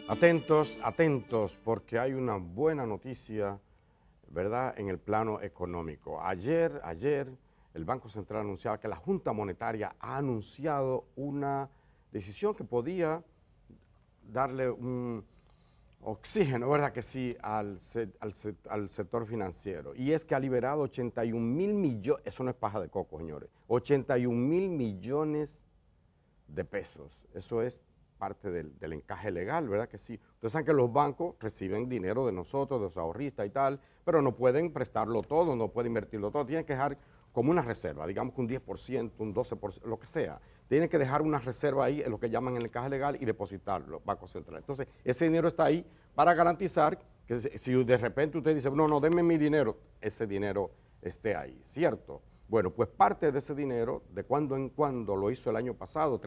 Atentos, atentos, porque hay una buena noticia, ¿verdad?, en el plano económico. Ayer, el Banco Central anunciaba que la Junta Monetaria ha anunciado una decisión que podía darle un oxígeno, ¿verdad que sí?, al sector financiero. Y es que ha liberado 81.000 millones, eso no es paja de coco, señores, 81.000 millones de pesos. Eso es parte del encaje legal, ¿verdad que sí? Ustedes saben que los bancos reciben dinero de nosotros, de los ahorristas y tal, pero no pueden prestarlo todo, no pueden invertirlo todo, tienen que dejar como una reserva, digamos que un 10%, un 12%, lo que sea. Tienen que dejar una reserva ahí, en lo que llaman el encaje legal, y depositarlo, Banco Central. Entonces, ese dinero está ahí para garantizar que si de repente usted dice, no, denme mi dinero, ese dinero esté ahí, ¿cierto? Bueno, pues parte de ese dinero, de cuando en cuando, lo hizo el año pasado,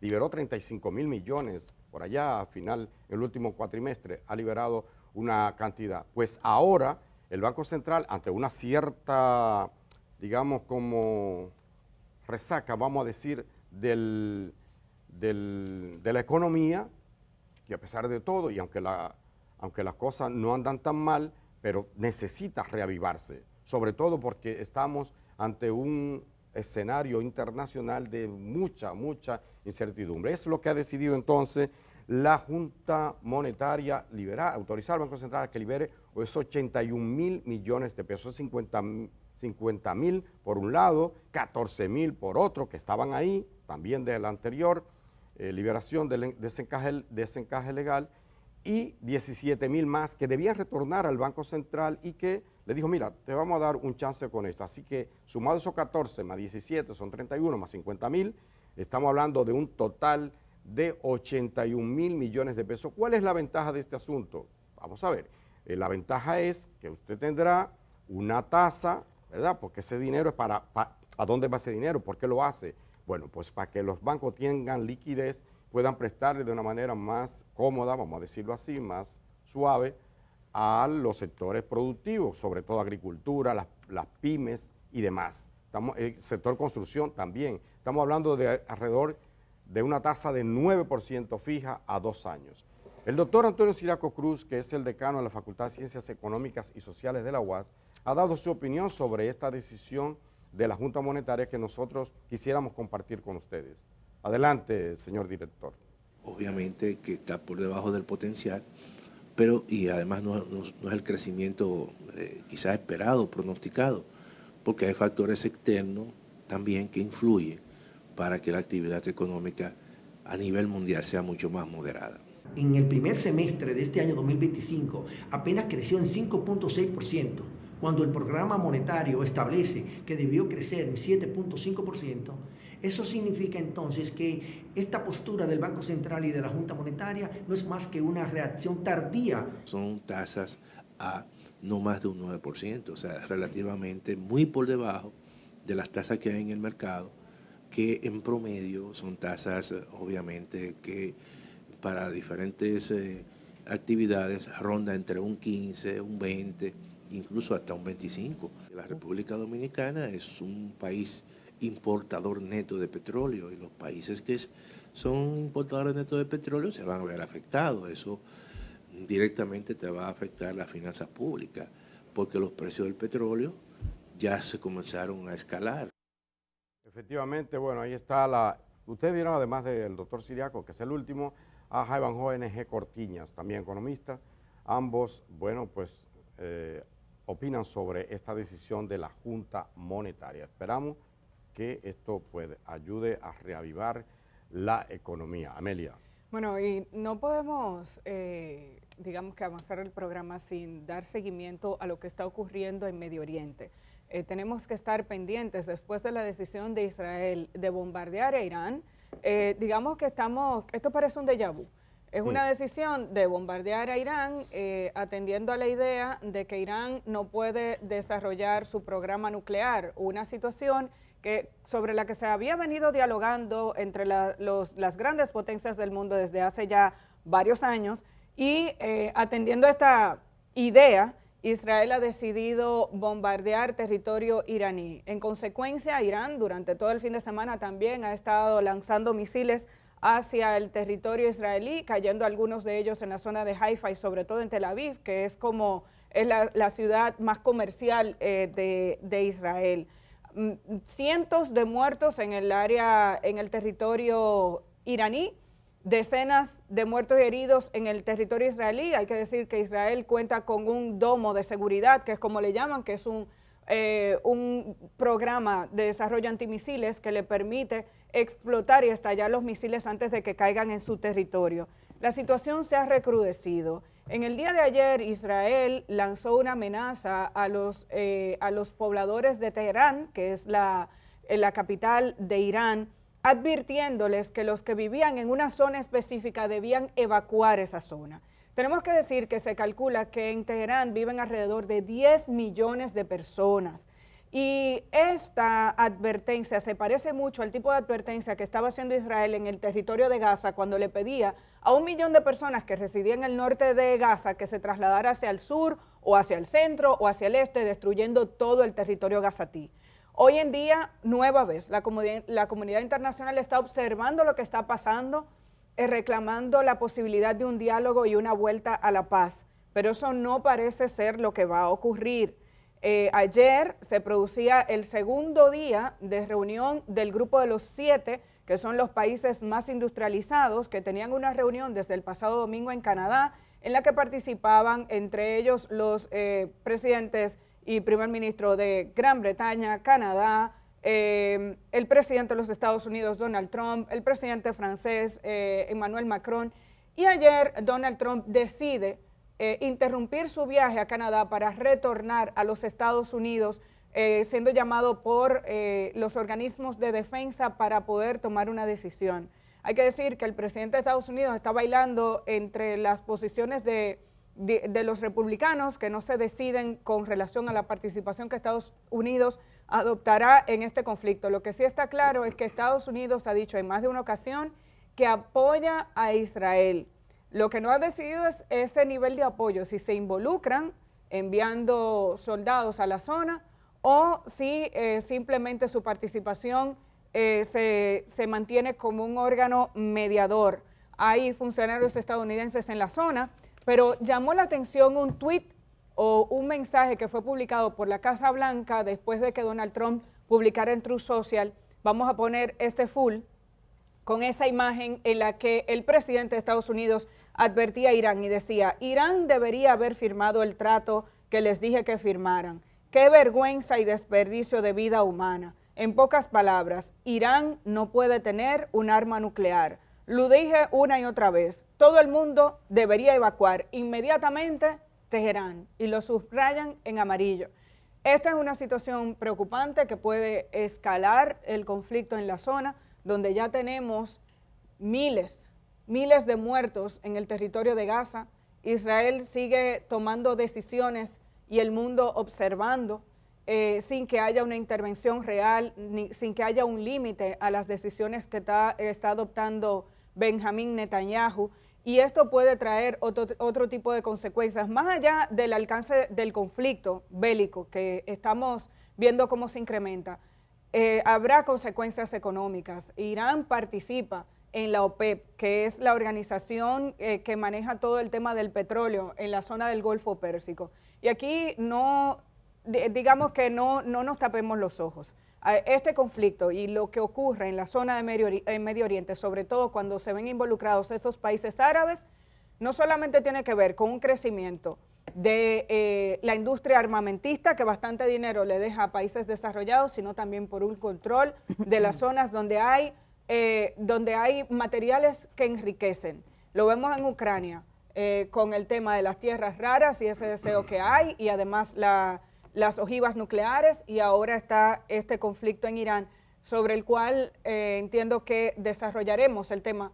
liberó 35.000 millones, por allá, al final, en el último cuatrimestre, ha liberado una cantidad. Pues ahora, el Banco Central, ante una cierta, digamos, como resaca, vamos a decir, de la economía, que a pesar de todo, y aunque las cosas no andan tan mal, pero necesita reavivarse, sobre todo porque estamos ante un escenario internacional de mucha incertidumbre. Es lo que ha decidido entonces la Junta Monetaria liberar, autorizar al Banco Central a que libere esos 81.000 millones de pesos, 50.000 por un lado, 14.000 por otro, que estaban ahí, también de la anterior liberación de ese encaje legal, y 17.000 más que debían retornar al Banco Central y que le dijo, mira, te vamos a dar un chance con esto. Así que sumado esos 14 más 17 son 31 más 50.000, estamos hablando de un total de 81.000 millones de pesos. ¿Cuál es la ventaja de este asunto? Vamos a ver, la ventaja es que usted tendrá una tasa, ¿verdad? Porque ese dinero es ¿a dónde va ese dinero? ¿Por qué lo hace? Bueno, pues para que los bancos tengan liquidez, puedan prestarle de una manera más cómoda, vamos a decirlo así, más suave, a los sectores productivos, sobre todo agricultura, las pymes y demás. El sector construcción también. Estamos hablando de alrededor de una tasa de 9% fija a 2 años. El doctor Antonio Ciriaco Cruz, que es el decano de la Facultad de Ciencias Económicas y Sociales de la UAS, ha dado su opinión sobre esta decisión de la Junta Monetaria que nosotros quisiéramos compartir con ustedes. Adelante, señor director. Obviamente que está por debajo del potencial, pero y además no es el crecimiento quizás esperado, pronosticado, porque hay factores externos también que influyen para que la actividad económica a nivel mundial sea mucho más moderada. En el primer semestre de este año 2025 apenas creció en 5.6%, cuando el programa monetario establece que debió crecer en 7.5%. Eso significa entonces que esta postura del Banco Central y de la Junta Monetaria no es más que una reacción tardía. Son tasas a no más de un 9%, o sea, relativamente muy por debajo de las tasas que hay en el mercado, que en promedio son tasas obviamente que para diferentes actividades ronda entre un 15, un 20, incluso hasta un 25. La República Dominicana es un país importador neto de petróleo y los países que son importadores netos de petróleo se van a ver afectados. Eso directamente te va a afectar las finanzas públicas porque los precios del petróleo ya se comenzaron a escalar. Efectivamente, bueno, ahí está ustedes vieron además del doctor Ciriaco, que es el último, a Jaibanjo NG Cortiñas, también economista. Ambos, bueno, pues opinan sobre esta decisión de la Junta Monetaria. Esperamos que esto pues ayude a reavivar la economía. Amelia. Bueno, y no podemos, digamos que avanzar el programa sin dar seguimiento a lo que está ocurriendo en Medio Oriente. Tenemos que estar pendientes después de la decisión de Israel de bombardear a Irán. Digamos que esto parece un déjà vu. Es una decisión de bombardear a Irán atendiendo a la idea de que Irán no puede desarrollar su programa nuclear, una situación sobre la que se había venido dialogando entre las grandes potencias del mundo desde hace ya varios años y atendiendo a esta idea, Israel ha decidido bombardear territorio iraní. En consecuencia, Irán durante todo el fin de semana también ha estado lanzando misiles hacia el territorio israelí, cayendo algunos de ellos en la zona de Haifa y sobre todo en Tel Aviv, que es como es la ciudad más comercial de Israel. Cientos de muertos en el área, en el territorio iraní, decenas de muertos y heridos en el territorio israelí. Hay que decir que Israel cuenta con un domo de seguridad, que es como le llaman, que es un programa de desarrollo antimisiles que le permite explotar y estallar los misiles antes de que caigan en su territorio. La situación se ha recrudecido. En el día de ayer, Israel lanzó una amenaza a los pobladores de Teherán, que es la capital de Irán, advirtiéndoles que los que vivían en una zona específica debían evacuar esa zona. Tenemos que decir que se calcula que en Teherán viven alrededor de 10 millones de personas. Y esta advertencia se parece mucho al tipo de advertencia que estaba haciendo Israel en el territorio de Gaza cuando le pedía a 1 millón de personas que residían en el norte de Gaza que se trasladara hacia el sur o hacia el centro o hacia el este, destruyendo todo el territorio gazatí. Hoy en día, nueva vez, la comunidad internacional está observando lo que está pasando, reclamando la posibilidad de un diálogo y una vuelta a la paz, pero eso no parece ser lo que va a ocurrir. Ayer se producía el segundo día de reunión del grupo de los 7, que son los países más industrializados, que tenían una reunión desde el pasado domingo en Canadá, en la que participaban entre ellos los presidentes y primer ministro de Gran Bretaña, Canadá, el presidente de los Estados Unidos, Donald Trump, el presidente francés, Emmanuel Macron, y ayer Donald Trump decide interrumpir su viaje a Canadá para retornar a los Estados Unidos, siendo llamado por los organismos de defensa para poder tomar una decisión. Hay que decir que el presidente de Estados Unidos está bailando entre las posiciones de los republicanos que no se deciden con relación a la participación que Estados Unidos adoptará en este conflicto. Lo que sí está claro es que Estados Unidos ha dicho en más de una ocasión que apoya a Israel. Lo que no ha decidido es ese nivel de apoyo, si se involucran enviando soldados a la zona o si simplemente su participación se mantiene como un órgano mediador. Hay funcionarios estadounidenses en la zona, pero llamó la atención un tuit o un mensaje que fue publicado por la Casa Blanca después de que Donald Trump publicara en Truth Social. Vamos a poner este full con esa imagen en la que el presidente de Estados Unidos advertía a Irán y decía: Irán debería haber firmado el trato que les dije que firmaran. Qué vergüenza y desperdicio de vida humana. En pocas palabras, Irán no puede tener un arma nuclear. Lo dije una y otra vez. Todo el mundo debería evacuar inmediatamente Teherán, y lo subrayan en amarillo. Esta es una situación preocupante que puede escalar el conflicto en la zona, donde ya tenemos miles de muertos en el territorio de Gaza. Israel sigue tomando decisiones y el mundo observando sin que haya una intervención real, sin que haya un límite a las decisiones que está adoptando Benjamín Netanyahu. Y esto puede traer otro tipo de consecuencias, más allá del alcance del conflicto bélico que estamos viendo cómo se incrementa. Habrá consecuencias económicas. Irán participa en la OPEP, que es la organización que maneja todo el tema del petróleo en la zona del Golfo Pérsico. Y aquí digamos que no nos tapemos los ojos. Este conflicto y lo que ocurre en la zona de Medio Oriente, sobre todo cuando se ven involucrados esos países árabes, no solamente tiene que ver con un crecimiento de la industria armamentista, que bastante dinero le deja a países desarrollados, sino también por un control de las zonas donde hay materiales que enriquecen. Lo vemos en Ucrania con el tema de las tierras raras y ese deseo que hay, y además las ojivas nucleares, y ahora está este conflicto en Irán, sobre el cual entiendo que desarrollaremos el tema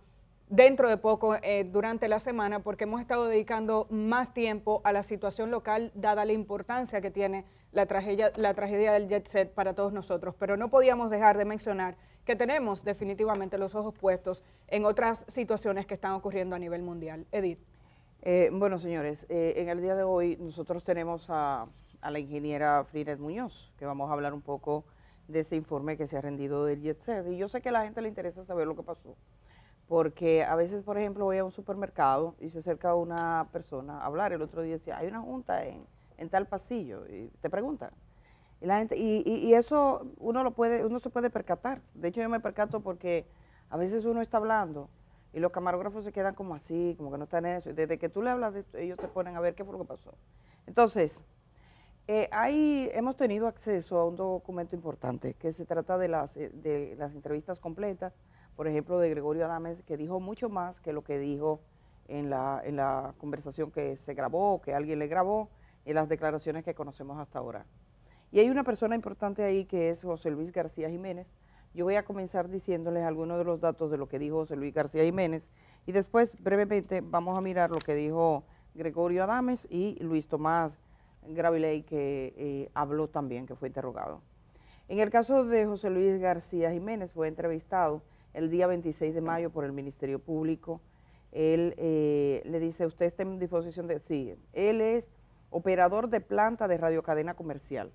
dentro de poco durante la semana, porque hemos estado dedicando más tiempo a la situación local, dada la importancia que tiene la tragedia del jet set para todos nosotros. Pero no podíamos dejar de mencionar que tenemos definitivamente los ojos puestos en otras situaciones que están ocurriendo a nivel mundial. Edith. Bueno, señores, en el día de hoy nosotros tenemos a la ingeniera Frida Muñoz, que vamos a hablar un poco de ese informe que se ha rendido del jet set. Y yo sé que a la gente le interesa saber lo que pasó, porque a veces, por ejemplo, voy a un supermercado y se acerca una persona a hablar. El otro día decía, hay una junta en tal pasillo, y te preguntan. Y la gente, y eso uno se puede percatar. De hecho, yo me percato porque a veces uno está hablando y los camarógrafos se quedan como así, como que no están en eso. Y desde que tú le hablas, ellos te ponen a ver qué fue lo que pasó. Entonces, hemos tenido acceso a un documento importante que se trata de las entrevistas completas, por ejemplo, de Gregorio Adames, que dijo mucho más que lo que dijo en la conversación que se grabó, que alguien le grabó, y las declaraciones que conocemos hasta ahora. Y hay una persona importante ahí que es José Luis García Jiménez. Yo voy a comenzar diciéndoles algunos de los datos de lo que dijo José Luis García Jiménez y después brevemente vamos a mirar lo que dijo Gregorio Adames y Luis Tomás Graviley, que habló también, que fue interrogado. En el caso de José Luis García Jiménez, fue entrevistado el día 26 de mayo por el Ministerio Público. Él le dice, ¿usted está en disposición de...? Sí, él es operador de planta de radiocadena comercial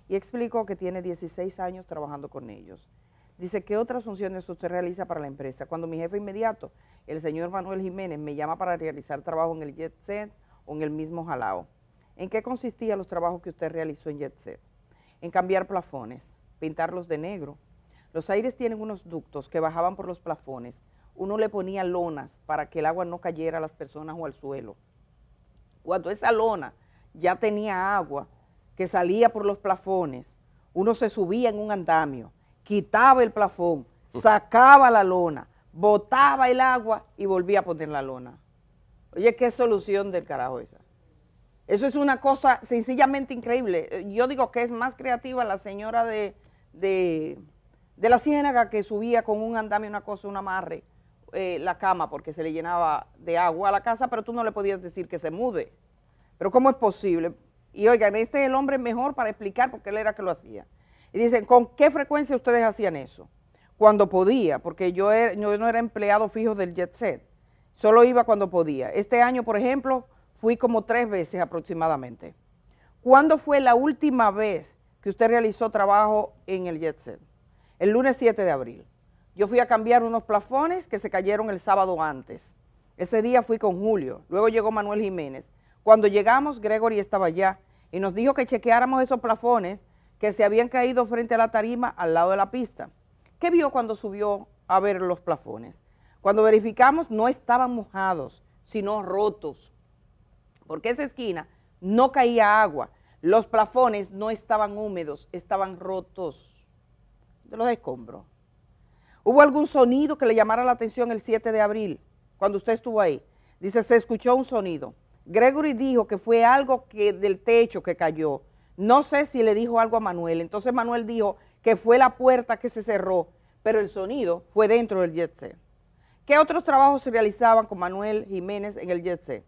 y explicó que tiene 16 años trabajando con ellos. Dice, ¿qué otras funciones usted realiza para la empresa? Cuando mi jefe inmediato, el señor Manuel Jiménez, me llama para realizar trabajo en el Jet Set o en el mismo Jalao. ¿En qué consistían los trabajos que usted realizó en Jet Set? En cambiar plafones, pintarlos de negro. Los aires tienen unos ductos que bajaban por los plafones. Uno le ponía lonas para que el agua no cayera a las personas o al suelo. Cuando esa lona ya tenía agua que salía por los plafones, uno se subía en un andamio, quitaba el plafón, sacaba la lona, botaba el agua y volvía a poner la lona. Oye, qué solución del carajo esa. Eso es una cosa sencillamente increíble. Yo digo que es más creativa la señora de la Ciénaga, que subía con un andamio, una cosa, un amarre, la cama porque se le llenaba de agua a la casa, pero tú no le podías decir que se mude. Pero ¿cómo es posible? Y oigan, este es el hombre mejor para explicar porque él era que lo hacía. Y dicen, ¿con qué frecuencia ustedes hacían eso? Cuando podía, porque yo no era empleado fijo del Jet Set, solo iba cuando podía. Este año, por ejemplo, fui como 3 veces aproximadamente. ¿Cuándo fue la última vez que usted realizó trabajo en el Jet Set? El lunes 7 de abril. Yo fui a cambiar unos plafones que se cayeron el sábado antes. Ese día fui con Julio, luego llegó Manuel Jiménez. Cuando llegamos, Gregory estaba allá y nos dijo que chequeáramos esos plafones que se habían caído frente a la tarima al lado de la pista. ¿Qué vio cuando subió a ver los plafones? Cuando verificamos, no estaban mojados, sino rotos, porque esa esquina no caía agua. Los plafones no estaban húmedos, estaban rotos de los escombros. ¿Hubo algún sonido que le llamara la atención el 7 de abril, cuando usted estuvo ahí? Dice, se escuchó un sonido. Gregory dijo que fue algo del techo que cayó. No sé si le dijo algo a Manuel. Entonces Manuel dijo que fue la puerta que se cerró, pero el sonido fue dentro del Jet Set. ¿Qué otros trabajos se realizaban con Manuel Jiménez en el Jet Set?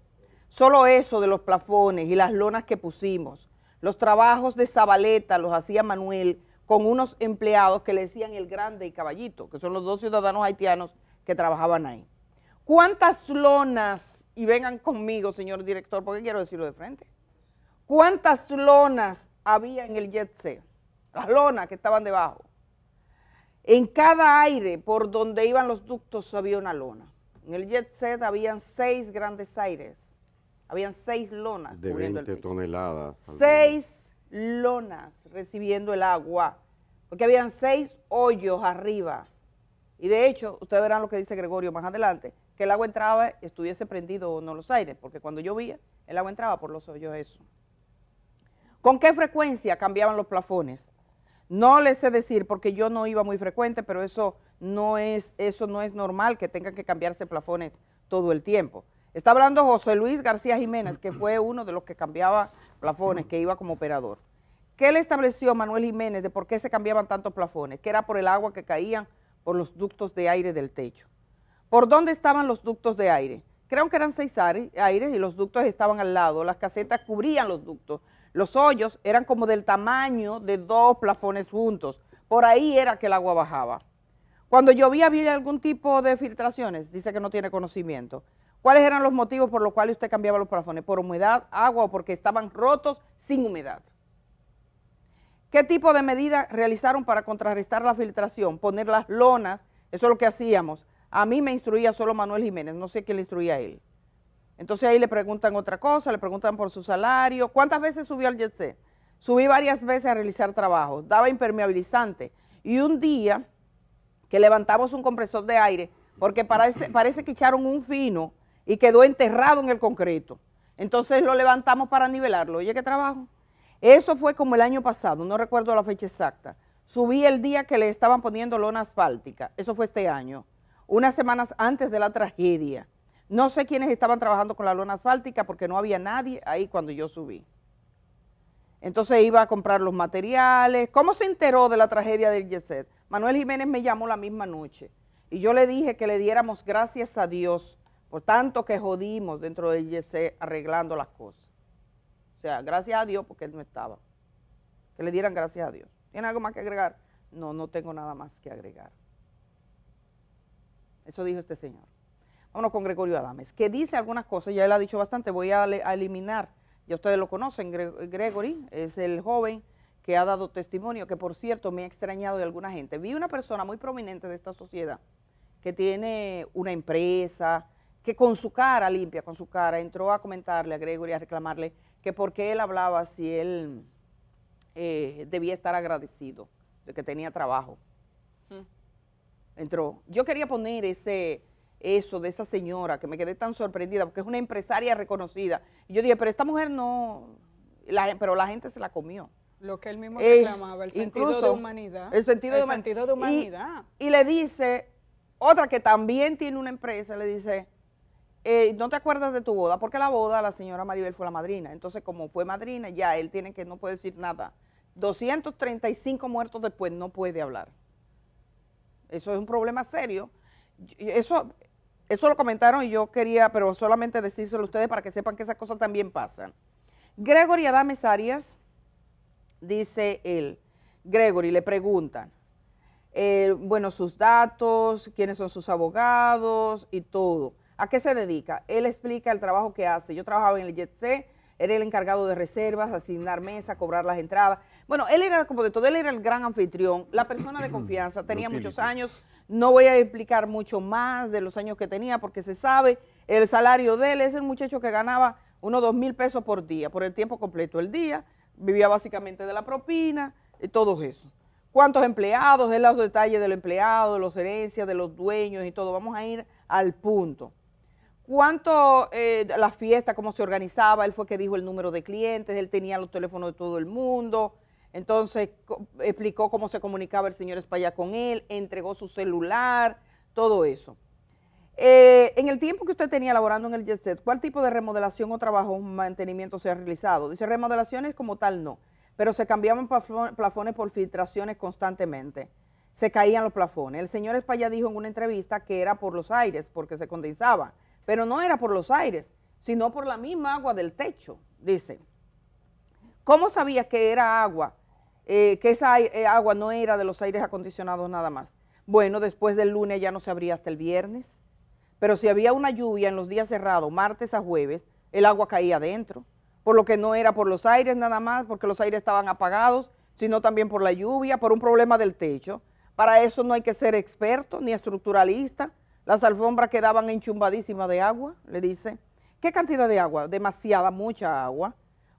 Solo eso de los plafones y las lonas que pusimos. Los trabajos de Zabaleta los hacía Manuel con unos empleados que le decían el Grande y Caballito, que son los 2 ciudadanos haitianos que trabajaban ahí. ¿Cuántas lonas? Y vengan conmigo, señor director, porque quiero decirlo de frente. ¿Cuántas lonas había en el Jet Set? Las lonas que estaban debajo. En cada aire por donde iban los ductos había una lona. En el Jet Set habían 6 grandes aires. Habían 6 lonas. De 20 toneladas. 6 lonas recibiendo el agua, porque habían 6 hoyos arriba. Y de hecho, ustedes verán lo que dice Gregorio más adelante, que el agua entraba, estuviese prendido o no los aires, porque cuando llovía, el agua entraba por los hoyos eso. ¿Con qué frecuencia cambiaban los plafones? No les sé decir, porque yo no iba muy frecuente, pero eso no es normal que tengan que cambiarse plafones todo el tiempo. Está hablando José Luis García Jiménez, que fue uno de los que cambiaba plafones, que iba como operador. ¿Qué le estableció Manuel Jiménez de por qué se cambiaban tantos plafones? Que era por el agua que caían por los ductos de aire del techo. ¿Por dónde estaban los ductos de aire? Creo que eran 6 aires y los ductos estaban al lado, las casetas cubrían los ductos. Los hoyos eran como del tamaño de 2 plafones juntos. Por ahí era que el agua bajaba. Cuando llovía, ¿había algún tipo de filtraciones? Dice que no tiene conocimiento. ¿Cuáles eran los motivos por los cuales usted cambiaba los plafones? ¿Por humedad, agua o porque estaban rotos sin humedad? ¿Qué tipo de medidas realizaron para contrarrestar la filtración? Poner las lonas, eso es lo que hacíamos, A mí me instruía solo Manuel Jiménez, no sé quién le instruía a él. Entonces ahí le preguntan otra cosa, le preguntan por su salario. ¿Cuántas veces subió al jet set? Subí varias veces a realizar trabajos, daba impermeabilizante. Y un día que levantamos un compresor de aire, porque parece que echaron un fino y quedó enterrado en el concreto. Entonces lo levantamos para nivelarlo. Oye, ¿qué trabajo? Eso fue como el año pasado, no recuerdo la fecha exacta. Subí el día que le estaban poniendo lona asfáltica, eso fue este año, unas semanas antes de la tragedia. No sé quiénes estaban trabajando con la lona asfáltica porque no había nadie ahí cuando yo subí. Entonces iba a comprar los materiales. ¿Cómo se enteró de la tragedia del jet set? Manuel Jiménez me llamó la misma noche y yo le dije que le diéramos gracias a Dios por tanto que jodimos dentro del jet set arreglando las cosas. O sea, gracias a Dios porque él no estaba. Que le dieran gracias a Dios. ¿Tiene algo más que agregar? No, no tengo nada más que agregar. Eso dijo este señor. Vámonos con Gregorio Adames, que dice algunas cosas, ya él ha dicho bastante, voy a eliminar, ya ustedes lo conocen, Gregory es el joven que ha dado testimonio, que por cierto me ha extrañado de alguna gente. Vi una persona muy prominente de esta sociedad, que tiene una empresa, que con su cara limpia, con su cara, entró a comentarle a Gregory, a reclamarle que por qué él hablaba si él debía estar agradecido de que tenía trabajo. Entró. Yo quería poner eso de esa señora, que me quedé tan sorprendida, porque es una empresaria reconocida. Y yo dije, pero esta mujer no, pero la gente se la comió. Lo que él mismo reclamaba, el incluso, sentido de humanidad. El sentido de humanidad. Y le dice, otra que también tiene una empresa, le dice, ¿no te acuerdas de tu boda? Porque la boda, la señora Maribel fue la madrina. Entonces, como fue madrina, ya él tiene que, no puede decir nada. 235 muertos después, no puede hablar. Eso es un problema serio. Eso lo comentaron y yo quería, pero solamente decírselo a ustedes para que sepan que esas cosas también pasan. Gregory Adames Arias, dice él, Gregory, le preguntan, bueno, sus datos, quiénes son sus abogados y todo. ¿A qué se dedica? Él explica el trabajo que hace. Yo trabajaba en el jet set, era el encargado de reservas, asignar mesa, cobrar las entradas. Bueno, él era como de todo, él era el gran anfitrión, la persona de confianza, tenía muchos años. No voy a explicar mucho más de los años que tenía porque se sabe, el salario de él es el muchacho que ganaba unos 2,000 pesos por día, por el tiempo completo del día, vivía básicamente de la propina y todo eso. ¿Cuántos empleados? Él los detalles de los empleados, de los gerencias, de los dueños y todo. Vamos a ir al punto. ¿Cuánto la fiesta, cómo se organizaba? Él fue que dijo el número de clientes, él tenía los teléfonos de todo el mundo. Entonces explicó cómo se comunicaba el señor Espaillat con él, entregó su celular, todo eso. En el tiempo que usted tenía laborando en el jet set, ¿cuál tipo de remodelación o trabajo mantenimiento se ha realizado? Dice, remodelaciones como tal no, pero se cambiaban plafones por filtraciones constantemente. Se caían los plafones. El señor Espaillat dijo en una entrevista que era por los aires, porque se condensaba, pero no era por los aires, sino por la misma agua del techo, dice. ¿Cómo sabía que era agua? Que esa agua no era de los aires acondicionados nada más. Bueno, después del lunes ya no se abría hasta el viernes, pero si había una lluvia en los días cerrados, martes a jueves, el agua caía adentro, por lo que no era por los aires nada más, porque los aires estaban apagados, sino también por la lluvia, por un problema del techo. Para eso no hay que ser experto ni estructuralista. Las alfombras quedaban enchumbadísimas de agua, le dice. ¿Qué cantidad de agua? Demasiada, mucha agua.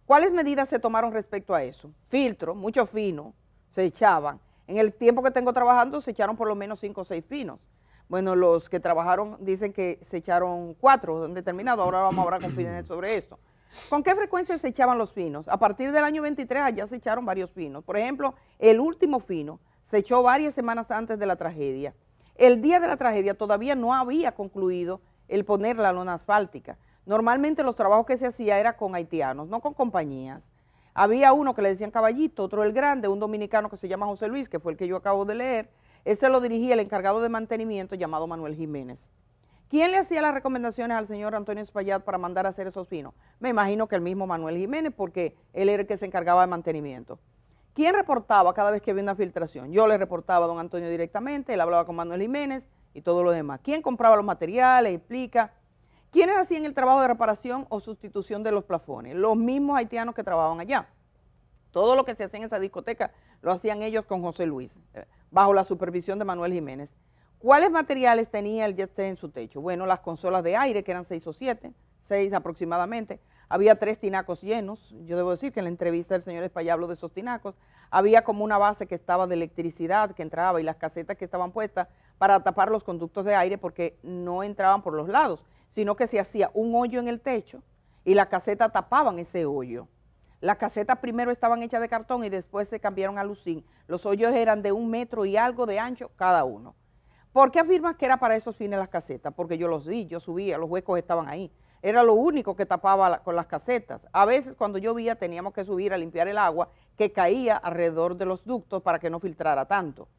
¿Cuáles medidas se tomaron respecto a eso? Filtro, mucho fino, se echaban. En el tiempo que tengo trabajando se echaron por lo menos 5 o 6 finos. Bueno, los que trabajaron dicen que se echaron 4 determinados, ahora vamos a hablar con Fidel sobre esto. ¿Con qué frecuencia se echaban los finos? A partir del año 23 allá se echaron varios finos. Por ejemplo, el último fino se echó varias semanas antes de la tragedia. El día de la tragedia todavía no había concluido el poner la lona asfáltica. Normalmente los trabajos que se hacía era con haitianos, no con compañías. Había uno que le decían Caballito, otro el Grande, un dominicano que se llama José Luis, que fue el que yo acabo de leer. Ese lo dirigía el encargado de mantenimiento llamado Manuel Jiménez. ¿Quién le hacía las recomendaciones al señor Antonio Espaillat para mandar a hacer esos finos? Me imagino que el mismo Manuel Jiménez, porque él era el que se encargaba de mantenimiento. ¿Quién reportaba cada vez que había una filtración? Yo le reportaba a don Antonio directamente, él hablaba con Manuel Jiménez y todo lo demás. ¿Quién compraba los materiales? Explica. ¿Quiénes hacían el trabajo de reparación o sustitución de los plafones? Los mismos haitianos que trabajaban allá. Todo lo que se hacía en esa discoteca lo hacían ellos con José Luis, bajo la supervisión de Manuel Jiménez. ¿Cuáles materiales tenía el jet set en su techo? Bueno, las consolas de aire, que eran 6 o 7, 6 aproximadamente. Había 3 tinacos llenos. Yo debo decir que en la entrevista del señor Espaillá habló de esos tinacos. Había como una base que estaba de electricidad que entraba y las casetas que estaban puestas para tapar los conductos de aire porque no entraban por los lados, sino que se hacía un hoyo en el techo y las casetas tapaban ese hoyo. Las casetas primero estaban hechas de cartón y después se cambiaron a lucín. Los hoyos eran de 1 metro y algo de ancho cada uno. ¿Por qué afirmas que era para esos fines las casetas? Porque yo los vi, yo subía, los huecos estaban ahí. Era lo único que tapaba con las casetas. A veces cuando llovía teníamos que subir a limpiar el agua que caía alrededor de los ductos para que no filtrara tanto.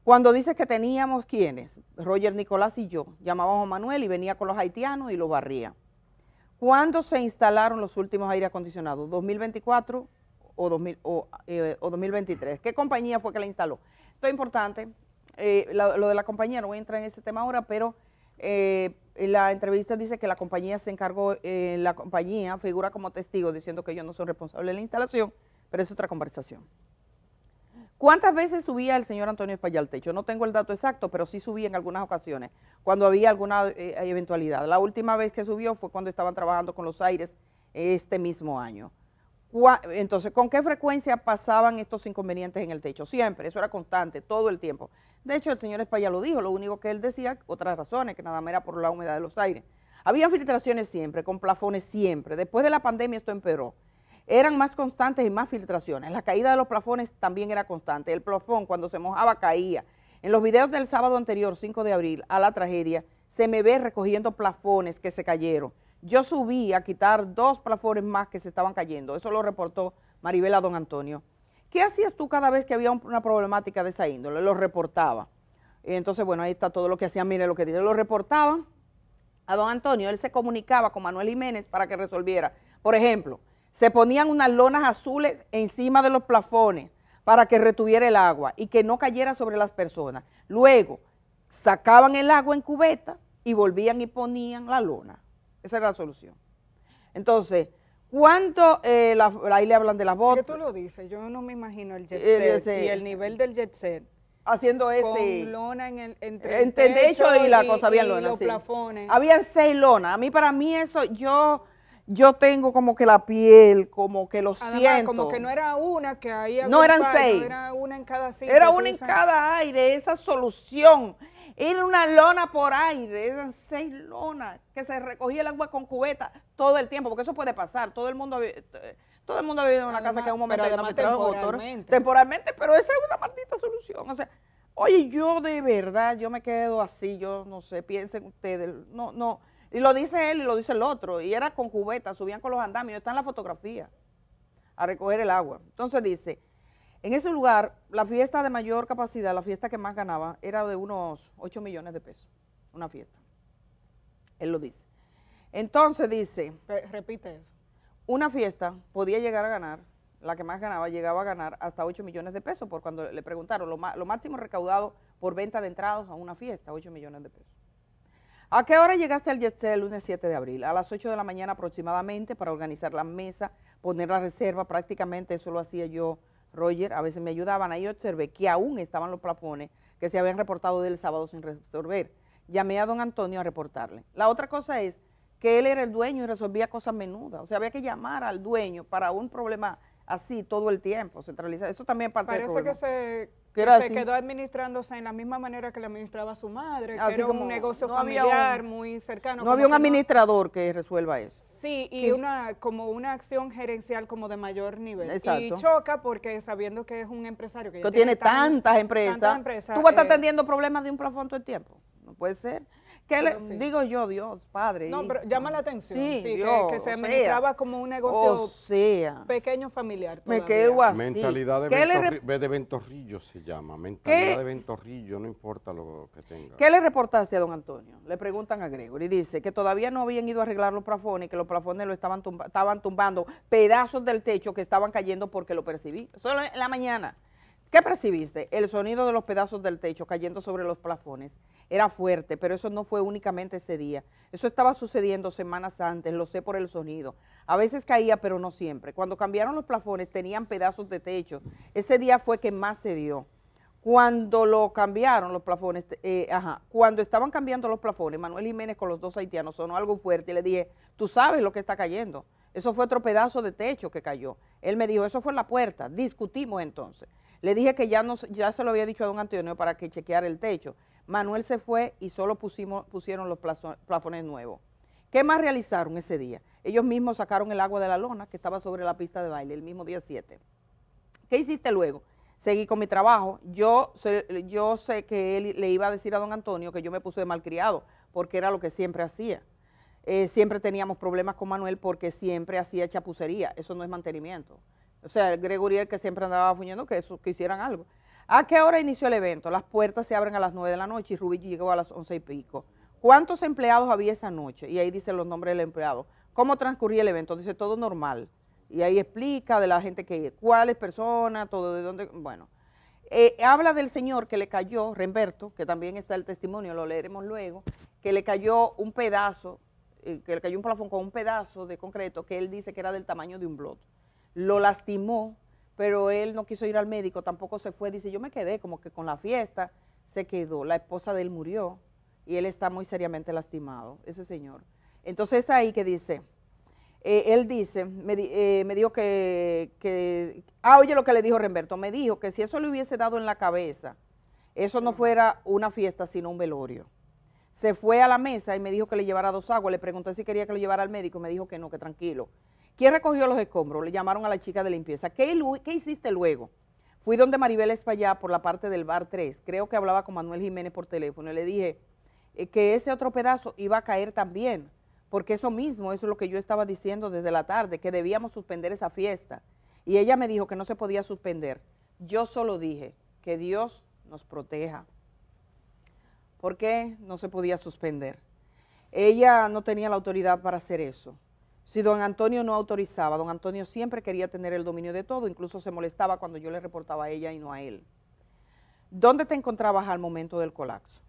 Cuando dices que teníamos, ¿quiénes? Roger, Nicolás y yo. Llamábamos a Manuel y venía con los haitianos y lo barría. ¿Cuándo se instalaron los últimos aire acondicionados? ¿2024 o 2023? ¿Qué compañía fue que la instaló? Esto es importante. Lo de la compañía, no voy a entrar en ese tema ahora, pero la entrevista dice que la compañía se encargó, la compañía figura como testigo diciendo que ellos no son responsables de la instalación, pero es otra conversación. ¿Cuántas veces subía el señor Antonio Espaillá al techo? No tengo el dato exacto, pero sí subía en algunas ocasiones, cuando había alguna eventualidad. La última vez que subió fue cuando estaban trabajando con los aires este mismo año. Entonces, ¿con qué frecuencia pasaban estos inconvenientes en el techo? Siempre, eso era constante, todo el tiempo. De hecho, el señor Espaillá lo dijo, lo único que él decía, otras razones, que nada más era por la humedad de los aires. Había filtraciones siempre, con plafones siempre. Después de la pandemia esto empeoró. Eran más constantes y más filtraciones. La caída de los plafones también era constante. El plafón, cuando se mojaba, caía. En los videos del sábado anterior, 5 de abril, a la tragedia, se me ve recogiendo plafones que se cayeron. Yo subí a quitar 2 plafones más que se estaban cayendo. Eso lo reportó Maribel a don Antonio. ¿Qué hacías tú cada vez que había una problemática de esa índole? Lo reportaba. Entonces, bueno, ahí está todo lo que hacían. Mire lo que dice. Lo reportaba a don Antonio. Él se comunicaba con Manuel Jiménez para que resolviera. Por ejemplo, se ponían unas lonas azules encima de los plafones para que retuviera el agua y que no cayera sobre las personas. Luego, sacaban el agua en cubeta y volvían y ponían la lona. Esa era la solución. Entonces, ¿cuánto, ahí le hablan de las botas? ¿Qué tú lo dices? Yo no me imagino el jet set y el nivel del jet set. Haciendo ese. Con lona entre el techo y la cosa, había lona, los sí. plafones. Habían 6 lonas. Para mí eso, yo tengo como que la piel, como que lo Además, siento. como que no era una que ahí había no eran 6. Era una en cada sitio. Era una en cada aire, esa solución. Era una lona por aire, eran 6 lonas, que se recogía el agua con cubeta todo el tiempo, porque eso puede pasar. Todo el mundo ha vivido en una casa que en un momento temporalmente, pero esa es una maldita solución. O sea, oye, yo de verdad, yo me quedo así, yo no sé, piensen ustedes, no. Y lo dice él y lo dice el otro, y era con cubeta, subían con los andamios, está en la fotografía, a recoger el agua. Entonces dice, en ese lugar, la fiesta de mayor capacidad, la fiesta que más ganaba, era de unos 8 millones de pesos, una fiesta. Él lo dice. Entonces dice, repite eso. una fiesta podía llegar a ganar, la que más ganaba, llegaba a ganar hasta 8 millones de pesos, por cuando le preguntaron, lo máximo recaudado por venta de entradas a una fiesta, 8 millones de pesos. ¿A qué hora llegaste al jet set el lunes 7 de abril? A las 8 de la mañana aproximadamente para organizar la mesa, poner la reserva, prácticamente eso lo hacía yo, Roger, a veces me ayudaban. Ahí observé que aún estaban los plafones que se habían reportado del sábado sin resolver. Llamé a don Antonio a reportarle. La otra cosa es que él era el dueño y resolvía cosas menudas. O sea, había que llamar al dueño para un problema así todo el tiempo, centralizar. Eso también es parte del problema. Parece que se quedó administrándose en la misma manera que le administraba su madre, que era un negocio familiar muy cercano. No había un administrador que resuelva eso. Sí, y como una acción gerencial como de mayor nivel. Exacto. Y choca porque sabiendo que es un empresario que tiene tantas empresas, tú vas a estar atendiendo problemas de un plafón todo el tiempo. No puede ser. Sí. Digo yo, Dios, Padre. No, pero llama la atención. Sí, Dios, que se administraba como un negocio pequeño familiar todavía. Me quedo así. Mentalidad de ventorrillo se llama. Mentalidad de ventorrillo, no importa lo que tenga. ¿Qué le reportaste a don Antonio? Le preguntan a Gregory. Dice que todavía no habían ido a arreglar los plafones, que los plafones estaban tumbando pedazos del techo que estaban cayendo porque lo percibí. Solo en la mañana. ¿Qué percibiste? El sonido de los pedazos del techo cayendo sobre los plafones era fuerte, pero eso no fue únicamente ese día. Eso estaba sucediendo semanas antes, lo sé por el sonido. A veces caía, pero no siempre. Cuando cambiaron los plafones tenían pedazos de techo. Ese día fue que más se dio. Cuando lo cambiaron los plafones, cuando estaban cambiando los plafones, Manuel Jiménez con los dos haitianos sonó algo fuerte y le dije, tú sabes lo que está cayendo, eso fue otro pedazo de techo que cayó. Él me dijo, eso fue en la puerta, discutimos entonces. Le dije que ya se lo había dicho a don Antonio para que chequeara el techo. Manuel se fue y solo pusieron los plafones nuevos. ¿Qué más realizaron ese día? Ellos mismos sacaron el agua de la lona que estaba sobre la pista de baile el mismo día 7. ¿Qué hiciste luego? Seguí con mi trabajo. Yo sé que él le iba a decir a don Antonio que yo me puse de malcriado, porque era lo que siempre hacía. Siempre teníamos problemas con Manuel porque siempre hacía chapucería. Eso no es mantenimiento. O sea, el Gregory que siempre andaba fuñendo que hicieran algo. ¿A qué hora inició el evento? Las puertas se abren a las 9 de la noche y Rubí llegó a las 11 y pico. ¿Cuántos empleados había esa noche? Y ahí dicen los nombres del empleado. ¿Cómo transcurría el evento? Dice todo normal. Y ahí explica de la gente que, cuáles personas, todo de dónde, bueno. Habla del señor que le cayó, Remberto, que también está el testimonio, lo leeremos luego, que le cayó un pedazo, que le cayó un plafón con un pedazo de concreto que él dice que era del tamaño de un blot. Lo lastimó, pero él no quiso ir al médico, tampoco se fue, dice, yo me quedé como que con la fiesta, se quedó, la esposa de él murió y él está muy seriamente lastimado, ese señor. Entonces ahí que dice... él dice, me dijo oye lo que le dijo Remberto, me dijo que si eso le hubiese dado en la cabeza, eso no fuera una fiesta, sino un velorio. Se fue a la mesa y me dijo que le llevara 2 aguas, le pregunté si quería que lo llevara al médico, me dijo que no, que tranquilo. ¿Quién recogió los escombros? Le llamaron a la chica de limpieza. ¿Qué hiciste luego? Fui donde Maribel Espaillá por la parte del bar 3, creo que hablaba con Manuel Jiménez por teléfono, y le dije que ese otro pedazo iba a caer también, porque eso es lo que yo estaba diciendo desde la tarde, que debíamos suspender esa fiesta. Y ella me dijo que no se podía suspender. Yo solo dije que Dios nos proteja. ¿Por qué no se podía suspender? Ella no tenía la autoridad para hacer eso. Si don Antonio no autorizaba, don Antonio siempre quería tener el dominio de todo, incluso se molestaba cuando yo le reportaba a ella y no a él. ¿Dónde te encontrabas al momento del colapso?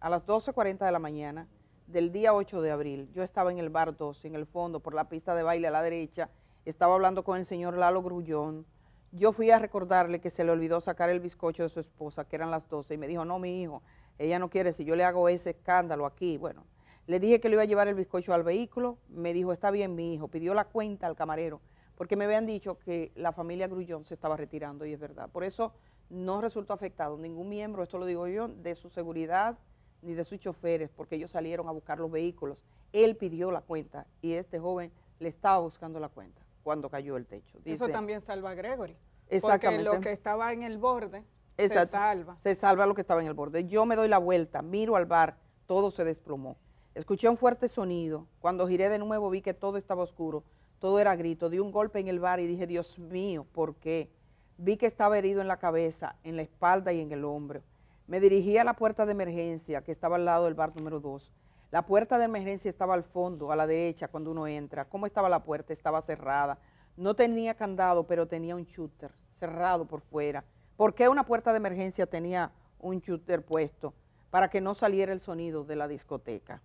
A las 12:40 de la mañana, del día 8 de abril, yo estaba en el bar 12, en el fondo, por la pista de baile a la derecha, estaba hablando con el señor Lalo Grullón. Yo fui a recordarle que se le olvidó sacar el bizcocho de su esposa, que eran las 12, y me dijo, no, mi hijo, ella no quiere, si yo le hago ese escándalo aquí, bueno. Le dije que le iba a llevar el bizcocho al vehículo, me dijo, está bien, mi hijo, pidió la cuenta al camarero, porque me habían dicho que la familia Grullón se estaba retirando, y es verdad. Por eso no resultó afectado ningún miembro, esto lo digo yo, de su seguridad, ni de sus choferes, porque ellos salieron a buscar los vehículos. Él pidió la cuenta y este joven le estaba buscando la cuenta cuando cayó el techo. Dice, eso también salva a Gregory. Exactamente. Porque lo que estaba en el borde exacto, se salva. Se salva lo que estaba en el borde. Yo me doy la vuelta, miro al bar, todo se desplomó. Escuché un fuerte sonido. Cuando giré de nuevo vi que todo estaba oscuro, todo era grito. Di un golpe en el bar y dije, Dios mío, ¿por qué? Vi que estaba herido en la cabeza, en la espalda y en el hombro. Me dirigí a la puerta de emergencia que estaba al lado del bar número 2. La puerta de emergencia estaba al fondo, a la derecha, cuando uno entra. ¿Cómo estaba la puerta? Estaba cerrada. No tenía candado, pero tenía un shooter cerrado por fuera. ¿Por qué una puerta de emergencia tenía un shooter puesto? Para que no saliera el sonido de la discoteca.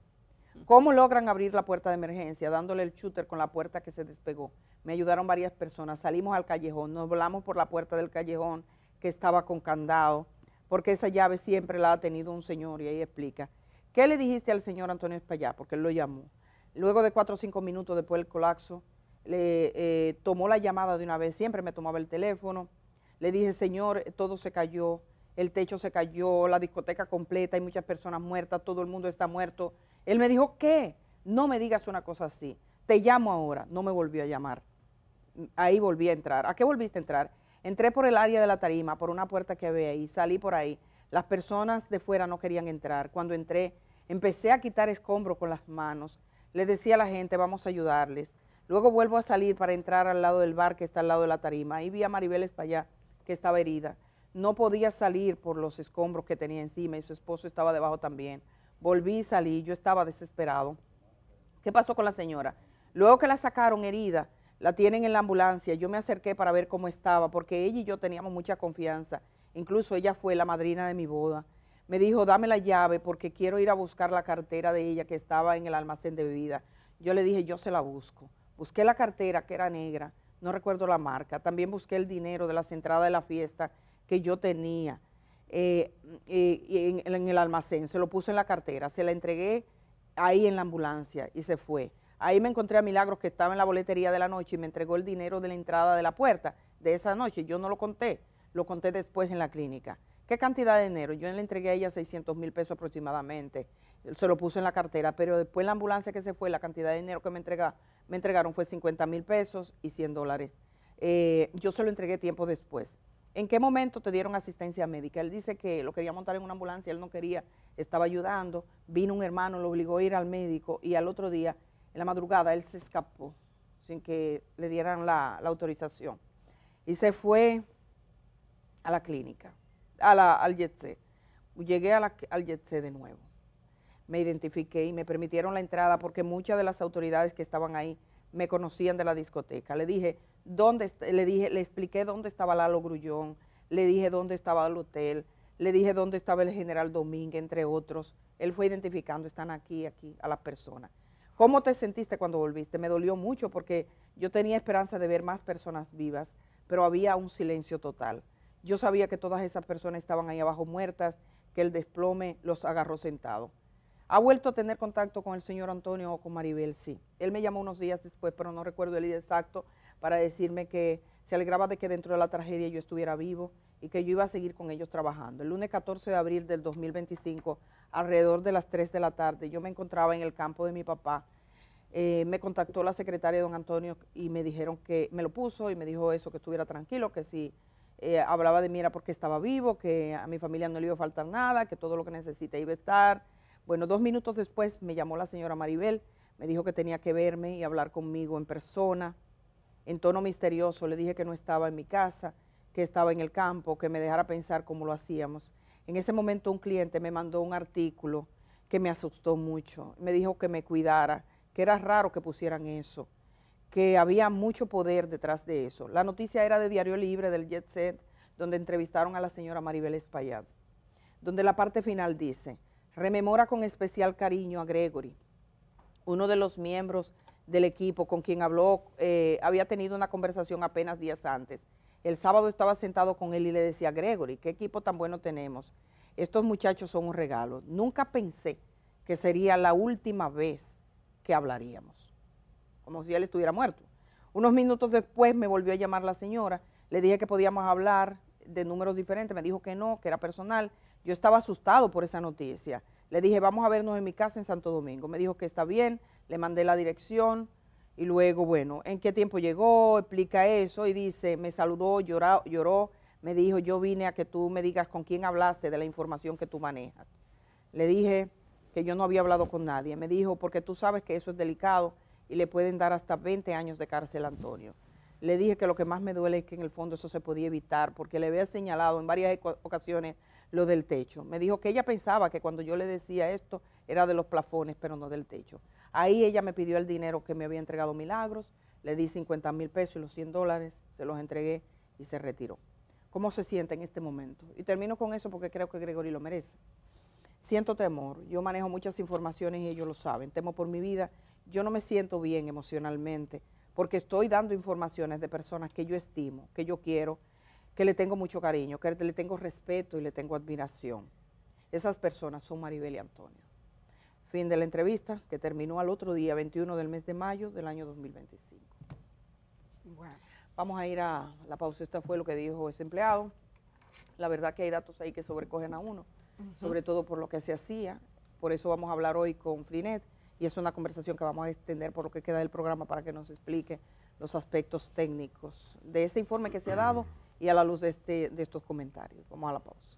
¿Cómo logran abrir la puerta de emergencia? Dándole el shooter con la puerta que se despegó. Me ayudaron varias personas. Salimos al callejón, nos volamos por la puerta del callejón que estaba con candado, porque esa llave siempre la ha tenido un señor, y ahí explica. ¿Qué le dijiste al señor Antonio Espaillá? Porque él lo llamó. Luego de 4 o 5 minutos después del colapso, le tomó la llamada de una vez, siempre me tomaba el teléfono. Le dije, señor, todo se cayó, el techo se cayó, la discoteca completa, hay muchas personas muertas, todo el mundo está muerto. Él me dijo, ¿qué? No me digas una cosa así. Te llamo ahora. No me volvió a llamar. Ahí volví a entrar. ¿A qué volviste a entrar? Entré por el área de la tarima, por una puerta que había ahí, salí por ahí. Las personas de fuera no querían entrar. Cuando entré, empecé a quitar escombros con las manos. Le decía a la gente, vamos a ayudarles. Luego vuelvo a salir para entrar al lado del bar que está al lado de la tarima. Ahí vi a Maribel Espaillá, que estaba herida. No podía salir por los escombros que tenía encima y su esposo estaba debajo también. Volví y salí, yo estaba desesperado. ¿Qué pasó con la señora? Luego que la sacaron herida, la tienen en la ambulancia, yo me acerqué para ver cómo estaba, porque ella y yo teníamos mucha confianza. Incluso ella fue la madrina de mi boda. Me dijo, dame la llave porque quiero ir a buscar la cartera de ella que estaba en el almacén de bebidas. Yo le dije, yo se la busco. Busqué la cartera que era negra, no recuerdo la marca. También busqué el dinero de las entradas de la fiesta que yo tenía. y en el almacén, se lo puso en la cartera, se la entregué ahí en la ambulancia y se fue. Ahí me encontré a Milagros, que estaba en la boletería de la noche y me entregó el dinero de la entrada de la puerta de esa noche. Yo no lo conté después en la clínica. ¿Qué cantidad de dinero? Yo le entregué a ella 600,000 pesos aproximadamente, se lo puso en la cartera, pero después en la ambulancia que se fue, la cantidad de dinero que me entregaron fue 50,000 pesos y $100. Yo se lo entregué tiempo después. ¿En qué momento te dieron asistencia médica? Él dice que lo quería montar en una ambulancia, él no quería, estaba ayudando, vino un hermano, lo obligó a ir al médico y al otro día, en la madrugada, él se escapó sin que le dieran la autorización y se fue a la clínica, al Jet-C. Llegué al Jet-C de nuevo, me identifiqué y me permitieron la entrada porque muchas de las autoridades que estaban ahí me conocían de la discoteca. Le dije, le expliqué dónde estaba Lalo Grullón, le dije dónde estaba el hotel, le dije dónde estaba el general Domínguez, entre otros. Él fue identificando, están aquí, a las personas. ¿Cómo te sentiste cuando volviste? Me dolió mucho porque yo tenía esperanza de ver más personas vivas, pero había un silencio total. Yo sabía que todas esas personas estaban ahí abajo muertas, que el desplome los agarró sentados. ¿Ha vuelto a tener contacto con el señor Antonio o con Maribel? Sí. Él me llamó unos días después, pero no recuerdo el día exacto, para decirme que se alegraba de que dentro de la tragedia yo estuviera vivo y que yo iba a seguir con ellos trabajando. El lunes 14 de abril del 2025, alrededor de las 3 de la tarde, yo me encontraba en el campo de mi papá. Me contactó la secretaria de don Antonio y me dijeron que me lo puso y me dijo eso, que estuviera tranquilo, que si hablaba de mí era porque estaba vivo, que a mi familia no le iba a faltar nada, que todo lo que necesite iba a estar. Bueno, 2 minutos después me llamó la señora Maribel, me dijo que tenía que verme y hablar conmigo en persona. En tono misterioso le dije que no estaba en mi casa, que estaba en el campo, que me dejara pensar cómo lo hacíamos. En ese momento un cliente me mandó un artículo que me asustó mucho. Me dijo que me cuidara, que era raro que pusieran eso, que había mucho poder detrás de eso. La noticia era de Diario Libre, del Jet Set, donde entrevistaron a la señora Maribel Espaillat, donde la parte final dice: rememora con especial cariño a Gregory, uno de los miembros del equipo con quien habló, había tenido una conversación apenas días antes. El sábado estaba sentado con él y le decía: Gregory, qué equipo tan bueno tenemos. Estos muchachos son un regalo. Nunca pensé que sería la última vez que hablaríamos. Como si él estuviera muerto. Unos minutos después me volvió a llamar la señora, le dije que podíamos hablar de números diferentes, me dijo que no, que era personal. Yo estaba asustado por esa noticia. Le dije, vamos a vernos en mi casa en Santo Domingo. Me dijo que está bien, le mandé la dirección y luego, bueno, ¿en qué tiempo llegó? Explica eso y dice, me saludó, lloró, me dijo, yo vine a que tú me digas con quién hablaste de la información que tú manejas. Le dije que yo no había hablado con nadie. Me dijo, porque tú sabes que eso es delicado y le pueden dar hasta 20 años de cárcel a Antonio. Le dije que lo que más me duele es que en el fondo eso se podía evitar, porque le había señalado en varias ocasiones lo del techo. Me dijo que ella pensaba que cuando yo le decía esto era de los plafones, pero no del techo. Ahí ella me pidió el dinero que me había entregado Milagros, le di 50,000 pesos y los $100, se los entregué y se retiró. ¿Cómo se siente en este momento? Y termino con eso porque creo que Gregory lo merece. Siento temor, yo manejo muchas informaciones y ellos lo saben, temo por mi vida, yo no me siento bien emocionalmente porque estoy dando informaciones de personas que yo estimo, que yo quiero, que le tengo mucho cariño, que le tengo respeto y le tengo admiración. Esas personas son Maribel y Antonio. Fin de la entrevista, que terminó al otro día, 21 del mes de mayo del año 2025. Bueno, vamos a ir a la pausa. Esto fue lo que dijo ese empleado. La verdad que hay datos ahí que sobrecogen a uno, sobre todo por lo que se hacía. Por eso vamos a hablar hoy con Frinet y es una conversación que vamos a extender por lo que queda del programa para que nos explique los aspectos técnicos de ese informe que se ha dado y a la luz de estos comentarios. Vamos a la pausa.